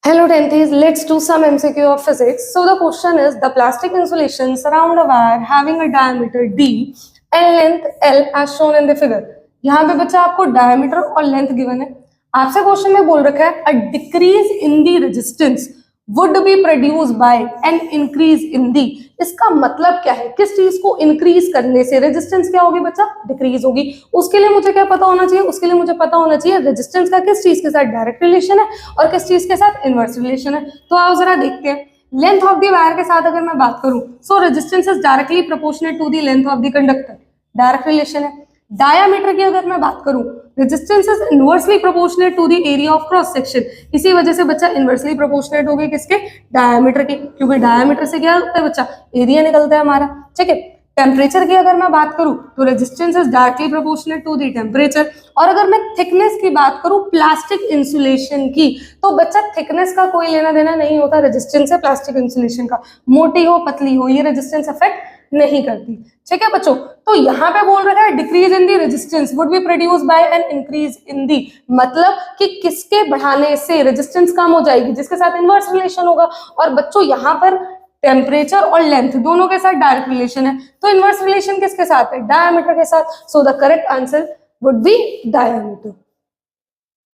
Hello tenths, let's do some MCQ of physics. So the question is, the plastic insulation surround a wire having a diameter D and length L as shown in the figure. यहाँ पे बच्चा आपको diameter और length given है. आपसे question में बोल रखा है a decrease in the resistance would be produced by an increase in the. इसका मतलब क्या है, किस चीज को इंक्रीज करने से रेजिस्टेंस क्या होगी बच्चा, डिक्रीज होगी. उसके लिए मुझे क्या पता होना चाहिए, उसके लिए मुझे पता होना चाहिए रेजिस्टेंस का किस चीज के साथ डायरेक्ट रिलेशन है और किस चीज के साथ इनवर्स रिलेशन है. तो आओ जरा देखते हैं. लेंथ ऑफ द वायर के साथ अगर मैं बात करूं, so resistance is directly proportional to the length of the conductor, direct relation है. डायामीटर की अगर मैं बात करूं, resistance is inversely proportional to the area of cross section. इसी वजह से बच्चा इनवर्सली प्रोपोर्शनल हो गई किसके, डायामीटर के, क्योंकि डायामीटर से क्या होता है बच्चा, एरिया निकलता है हमारा. ठीक है. टेम्परेचर की अगर मैं बात करूं तो resistance is directly proportional to the temperature. और अगर मैं थिकनेस की बात करूं प्लास्टिक इंसुलेशन की, तो बच्चा थिकनेस का कोई लेना देना नहीं होता रेजिस्टेंस से प्लास्टिक इंसुलेशन का. मोटी हो पतली हो, ये रेजिस्टेंस अफेक्ट नहीं करती. ठीक है बच्चों. तो यहाँ पे बोल रहा है decrease in the resistance would be produce by an increase in the, मतलब कि किसके बढ़ाने से रेजिस्टेंस कम हो जाएगी, जिसके साथ इनवर्स रिलेशन होगा. और बच्चों यहाँ पर टेम्परेचर और लेंथ दोनों के साथ डायरेक्ट रिलेशन है, तो इनवर्स रिलेशन किसके साथ है, डायमीटर के साथ. So the correct answer would be diameter.